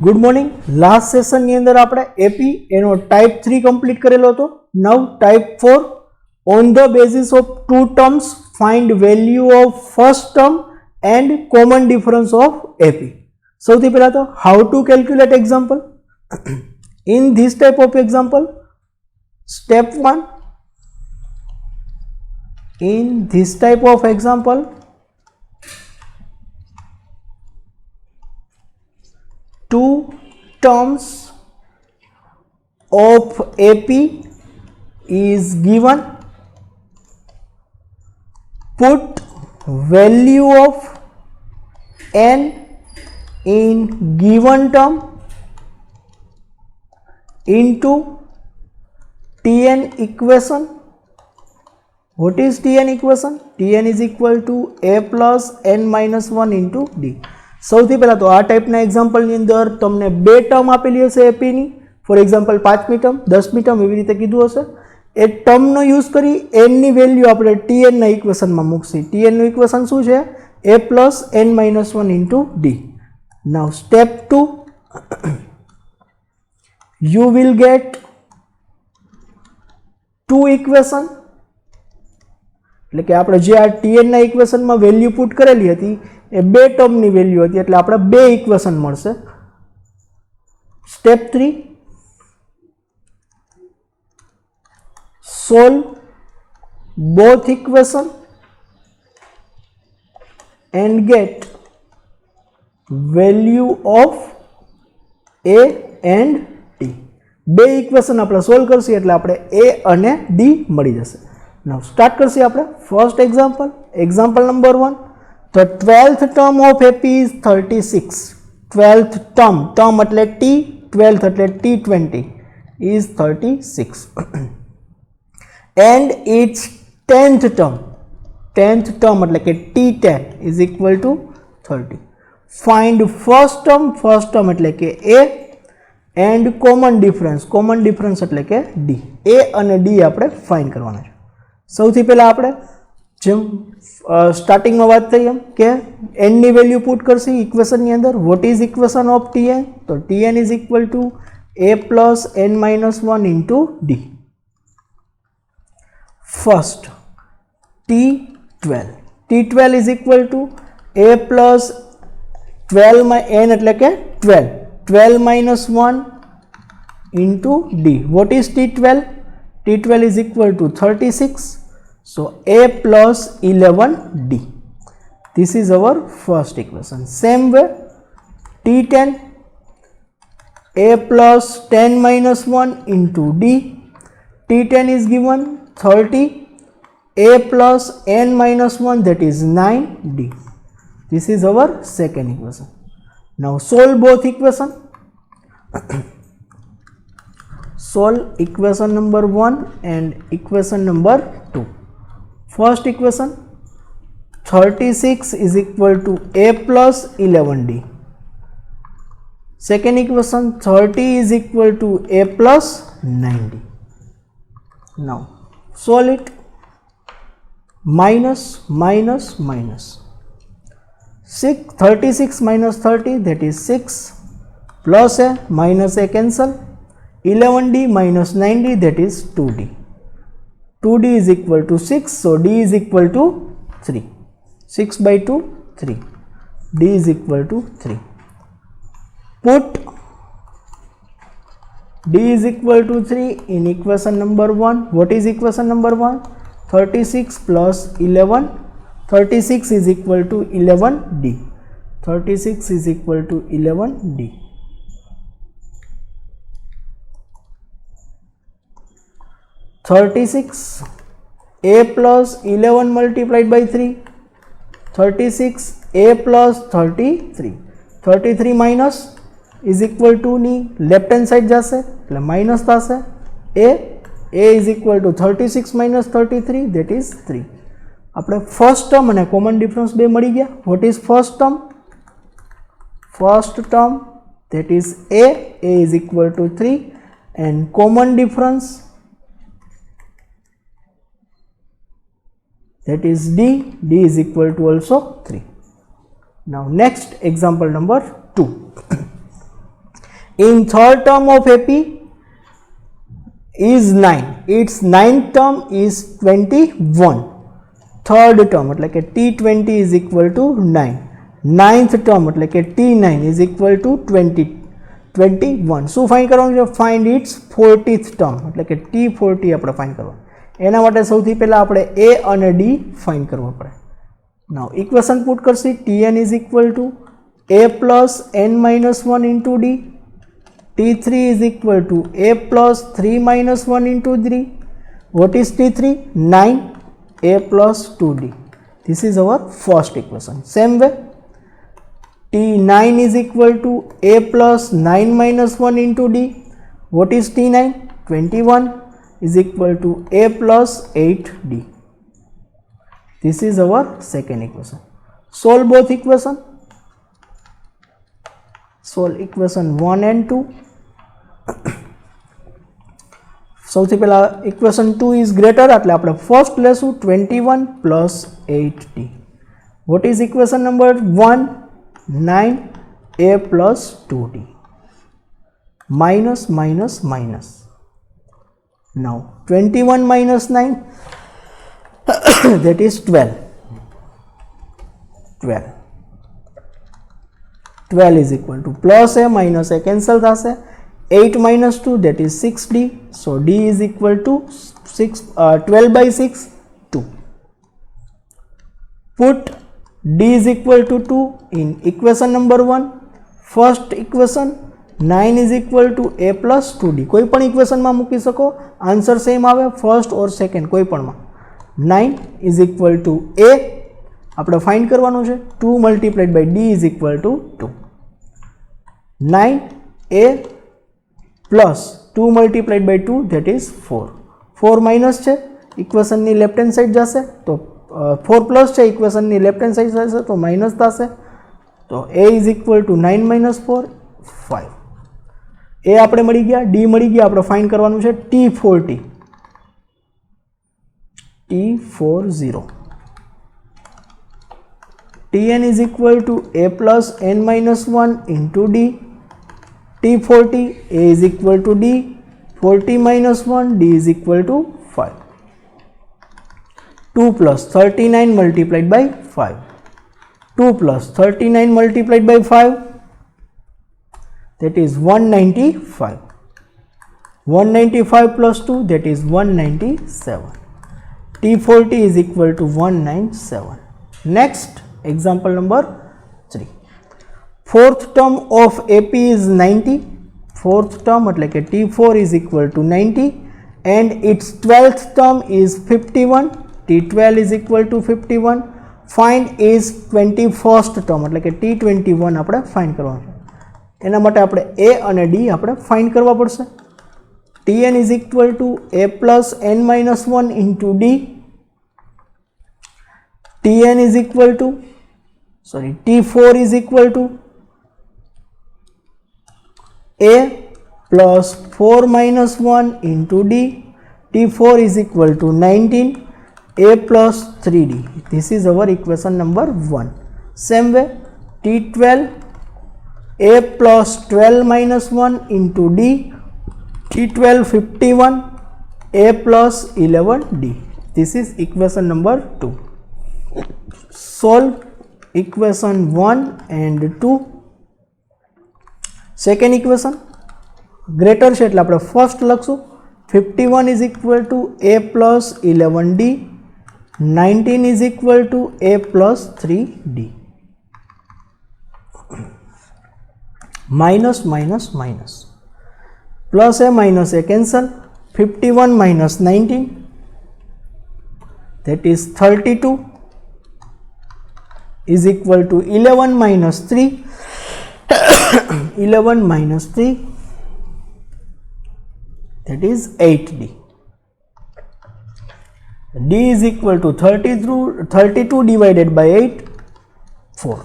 Good morning. Last session ની અંદર આપણે એપી એનો ટાઈપ 3 કમ્પ્લીટ કરેલો હતો। Now type 4 on the basis of two terms find value of first term and common difference of AP. સૌથી પહેલા તો how to calculate example. In this type of example step 1, in this type of example two terms of AP is given, put value of n in given term into Tn equation. What is Tn equation? Tn is equal to a plus n minus 1 into d। સૌથી પહેલા તો આ ટાઈપના એક્ઝામ્પલની અંદર તમને બે term આપેલી હશે એપીની, ફોર એક્ઝામ્પલ 5મી ટર્મ 10મી ટર્મ એવી રીતે કીધું હશે। એ ટર્મનો યુઝ કરી એનની વેલ્યુ આપણે ટીએનના ઇક્વેશનમાં મૂકશી। ટીએનનું ઇક્વેશન શું છે? a plus n minus 1 into D. Now step 2, you will get two equation, એટલે કે આપણે જે આ ટીએનના ઇક્વેશનમાં વેલ્યુ પુટ કરેલી હતી એ બે ટર્મની વેલ્યુ હતી, એટલે આપણે બે ઇક્વેશન મળશે। Step 3, solve both equation and gate value of A and D. બે ઇક્વેશન આપણે સોલ્વ કરશી એટલે આપણે એ અને ડી મળી જશે। Now start કરશી આપણે first example. Example number 1, the 12th term of AP is 36। 12th term, term એટલે T, 12th એટલે T20 is 36 and its 10th term, 10th term એટલે કે T10 is equal to 30। find first term એટલે કે A and common difference એટલે કે D। A અને D આપણે ફાઇન્ડ કરવાના છે। સૌથી પહેલા આપણે જેમ સ્ટાર્ટિંગમાં વાત થઈ એમ કે એનની વેલ્યુ પુટ કરશી ઇક્વેશનની અંદર। What is equation of TN? તો TN is equal to A plus N minus 1 into D. First T12 is equal to A plus 12 N એટલે કે 12 minus 1 into D. What is T12? T12 is equal to 36, so a plus 11d। This is our first equation। Same way T10, a plus 10 minus 1 into d। T10 is given 30, a plus n minus 1 that is 9d। This is our second equation। Now solve both equation। Solve equation number 1 and equation number 2। First equation 36 is equal to a plus 11d। Second equation 30 is equal to a plus 9d। Now solve it। Minus 36 minus 30 that is 6, plus a minus a cancel, 11d minus 9d that is 2d। 2d is equal to 6, so d is equal to 3। 6 by 2 3, d is equal to 3। Put d is equal to 3 in equation number 1। what is equation number 1? 36 plus 11, 36 is equal to 11d। 36 is equal to 11d। 36 a plus 11 multiplied by 3, 36 a plus 33। 33 minus is equal to ની left hand side જશે એટલે minus થશે। a is equal to 36 minus 33 that is 3। આપણે first term અને common difference બે મળી ગયા। What is first term? First term that is a is equal to 3 and common difference that is d is equal to also 3। Now next example number 2. In third term of AP is 9. Its ninth term is 21. Third term એટલે કે T20 is equal to 9. Ninth term એટલે કે T9 is equal to 21. શું find કરવાનું છે? Find it's 40th term એટલે કે T40 આપણે ફાઇન્ડ કરવાનું. એના માટે સૌથી પહેલા આપણે A અને D ફાઇન્ડ કરવો પડે. નાઉ ઇક્વેશન પુટ કરશી. Tn is equal to A plus n minus 1 into D. T3 is equal to A plus 3 minus 1 into 3. What is T3? 9. A plus 2D. This is our first equation. Same way, T9 is equal to A plus 9 minus 1 into D. What is T9? 21 is equal to A plus 8D. This is our second equation. Solve both equation. Solve equation 1 and 2. સૌથી પહેલા equation 2 is greater એટલે આપણે first લેશું 21 plus 8D. Vote is equation number 1? 9A plus 2D. Minus minus minus. Now 21 minus 9 that is 12. 12 is equal to plus A minus A cancel થશે. 8 minus 2 that is 6D. So D is equal to 12 by 6, 2. Put D is equal to 2 in equation number 1. First equation 9 is equal to A plus 2D. કોઈ પણ equation માં મૂકી શકો, answer same આવે, first or second કોઈ પણ માં. 9 is equal to A આપણે find કરવાનું છે. 2 multiplied by D is equal to 2. 9A plus 2 multiplied by 2 that is 4. 4 minus છે, ઇક્વેશન ની લેફ્ટ હેન્ડ સાઈડ જશે તો 4 પ્લસ છે, ઇક્વેશન ની લેફ્ટ હેન્ડ સાઈડ જશે તો માઇનસ થશે. તો A is equal to 9 minus 4, 5. A આપણે મળી ગયા, D મળી ગયા, આપણે ફાઇન્ડ કરવાનું છે T40. T40. Tn is equal to A plus n minus 1 into D. T40, A is equal to D, 40 minus 1, D is equal to 5. 2 plus 39 multiplied by 5. 2 plus 39 multiplied by 5, that is 195. 195 plus 2, that is 197. T40 is equal to 197. Next, example number 3. Fourth term of AP is 90. Fourth term એટલે કે T4 is equal to 90 and its 12th term is 51. T12 is equal to 51. Find is 21st term એટલે કે T21 આપણે find કરવાનું છે. એના માટે આપણે A અને D આપણે find કરવા પડશે. Tn is equal to A plus n minus 1 into D. Tn is equal to, T4 is equal to A plus 4 minus 1 into D. T4 is equal to 19. A plus 3D. This is our equation number 1. Same way, T12, A plus 12 minus 1 into D. T12 51. A plus 11D. This is equation number 2. Solve equation 1 and 2. Second equation greater છે એટલે આપણે first લખશું. 51 is equal to A plus 11D. 19 is equal to A plus 3D. Minus minus minus. Plus A minus A cancel. 51 minus 19, that is 32, is equal to 11 minus 3. 11 minus 3, that is 8D. D is equal to 32 divided by 8, 4.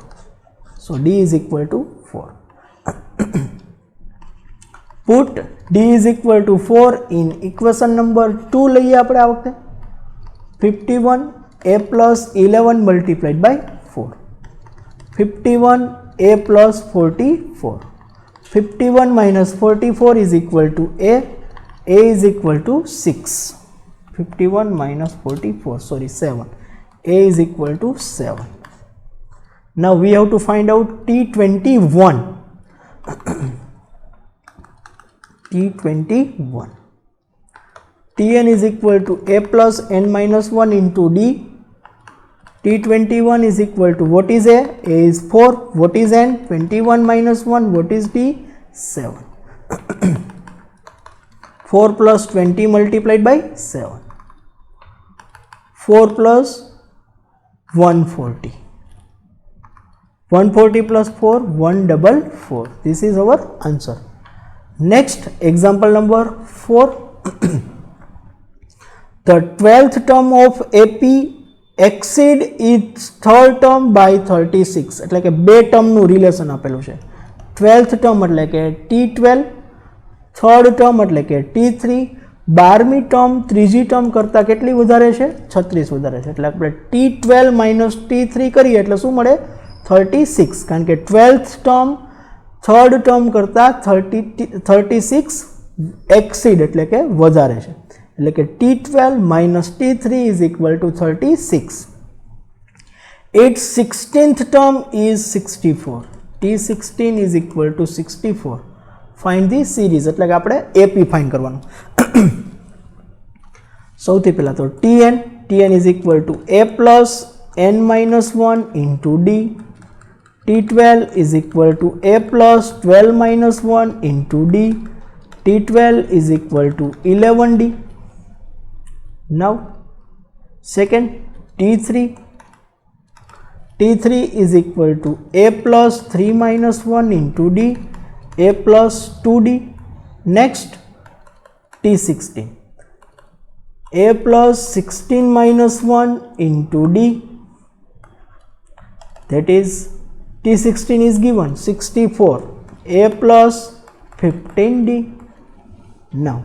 So D is equal to 4. Put D is equal to 4 in equation number 2 લઈએ આપણે આ વખતે. 51 A plus 11 multiplied by 4. 51 A plus 44. 51 minus 44 is equal to A is equal to 6. 51 minus 44, sorry, 7. A is equal to 7. Now we have to find out T21. T21. Tn is equal to A plus n minus 1 into D. T21 is equal to, what is A? A is 4. What is n? 21 minus 1. What is D? 7. 4 plus 20 multiplied by 7. 4 plus 140. 140 plus 4, 144. This is our answer. Next, example number 4. The 12th term of AP exceed its third term by 36. એટલે કે બે ટર્મનું relation આપેલું છે. 12th term એટલે કે T12, third term એટલે કે T3, 12મી term ત્રીજી ટર્મ કરતાં કેટલી વધારે છે? 36 વધારે છે. એટલે આપણે T12 માઇનસ T3 કરીએ એટલે શું મળે? 36. કારણ કે 12th ટર્મ થર્ડ ટર્મ કરતાં 36 એક્સીડ એટલે કે વધારે છે. એટલે કે T12 minus T3 is equal to 36. Its 16th term is 64. T16 is equal to 64. Find the series. એટલે કે આપણે AP ફાઇન્ડ કરવાનું. સૌથી પહેલા તો Tn is equal to A plus n minus 1 into D. T12 is equal to A plus 12 minus 1 into D. T12 is equal to 11D. Now second T3 is equal to A plus 3 minus 1 into D, A plus 2D. Next T16, A plus 16 minus 1 into D, that is T16 is given 64, A plus 15D. Now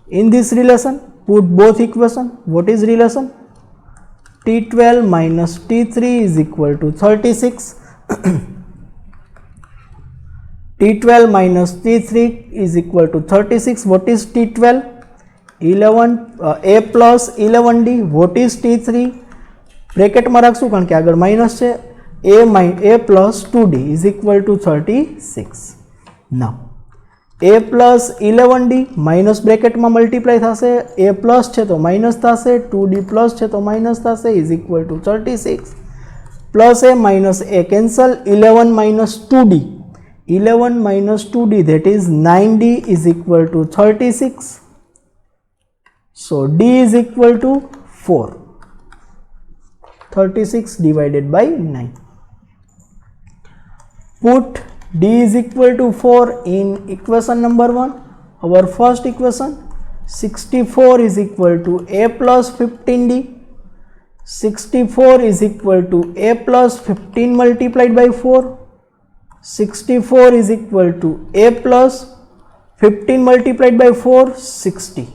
in this relation put both equation. What is relation? T12 minus T3 is equal to 36. T12 minus T3 is equal to 36. What is T12? 11 A plus 11D. What is T3? Bracket માં રાખશું કારણ કે આગળ minus છે. A plus 2D is equal to 36. Now A plus 11D minus બ્રેકેટમાં multiply થશે. A plus છે તો માઇનસ થશે, 2D પ્લસ છે તો માઇનસ થશે, is equal two 36. Plus A minus A cancel. 11 minus 2D, 11 minus 2D, that is 9D is equal to 36. So D is equal to 4. 36 divided by 9. Put D is equal to 4 in equation number 1. Our first equation, 64 is equal to A plus 15D. 64 is equal to A plus 15 multiplied by 4. 64 is equal to A plus 15 multiplied by 4, 60.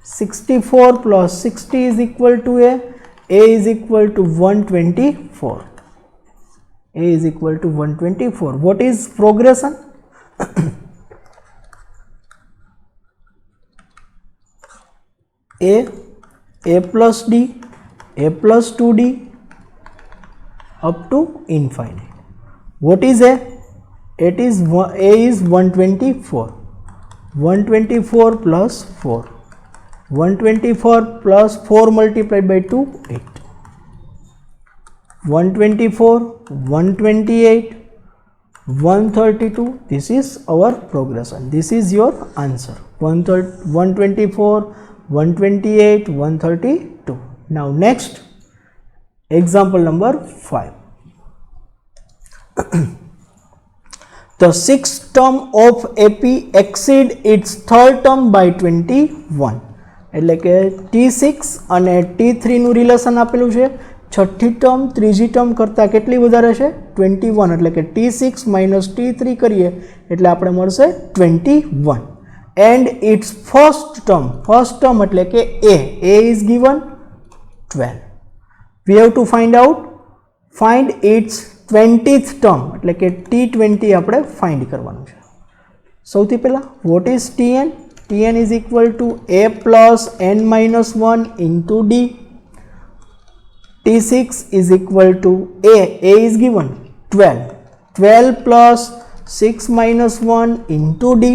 64 plus 60 is equal to A is equal to 124. A is equal to 124. What is progression? A plus D, A plus 2D up to infinite. What is A? A is 124. 124 plus 4. 124 plus 4 multiplied by 2, 8. 124, 128, 132. This is our progression. This is your answer. 124, 128, 132. Now next, example number 5. The sixth term of AP exceed its third term by 21. એટલે કે T6 અને T3 નું relation આપેલું છે. છઠ્ઠી term ત્રીજી term કરતાં કેટલી વધારે છે? 21. એટલે કે T6 માઇનસ T3 કરીએ એટલે આપણે મળશે 21. એન્ડ ઇટ્સ ફર્સ્ટ ટર્મ એટલે કે A is given 12. We have to find its 20th term એટલે કે T20 આપણે ફાઇન્ડ કરવાનું છે. સૌથી પહેલા what is Tn? Tn is equal to a plus n minus 1 into d. T6 is equal to a is given 12. 12 plus 6 minus 1 into d.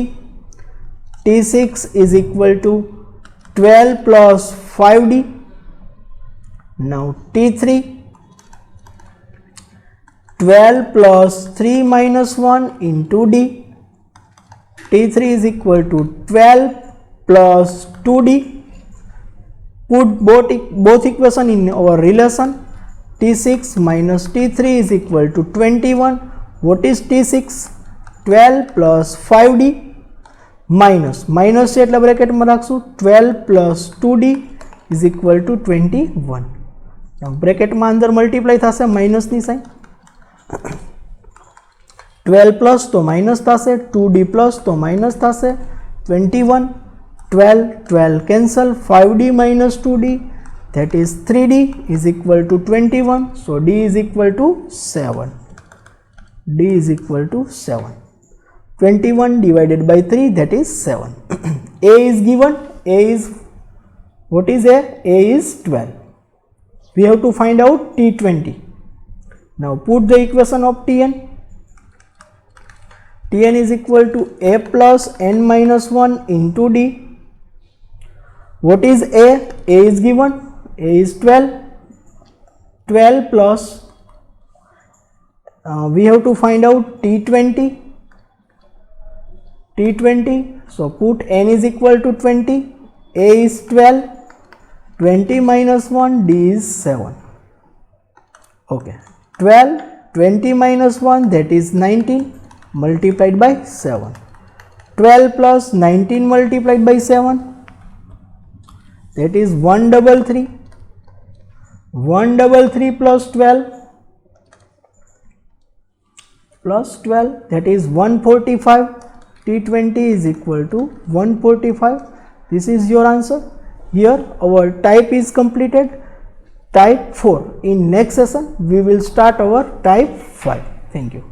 T6 is equal to 12 plus 5d. Now T3, 12 plus 3 minus 1 into d. T3 is equal to 12 plus 2d. Put both equation in our relation. T6 minus T3 is equal to 21. What is T6? 12 plus 5d minus એટલે bracket માં રાખશું 12 plus 2d is equal to 21. Now bracket માં અંદર multiply થશે minus ની sign. 12 plus તો minus થશે, 2d plus તો માઇનસ થશે, 21, 12, 12 cancel, 5d minus 2d that is 3d is equal to 21. So d is equal to 7. D is equal to 7. 21 divided by 3 that is 7. A is given. A is, what is A? A is 12. We have to find out T20. Now put the equation of Tn. Tn is equal to a plus n minus 1 into d. What is A? A is given. A is 12. 12 plus, we have to find out T20. T20, so put n is equal to 20. A is 12. 20 minus 1, d is 7. Okay. 12, 20 minus 1 that is 19. Multiplied by 7. 12 plus 19 multiplied by 7 that is 133. 133 plus 12 that is 145. T20 is equal to 145. This is your answer. Here our type is completed. Type 4. In next session we will start our type 5. Thank you.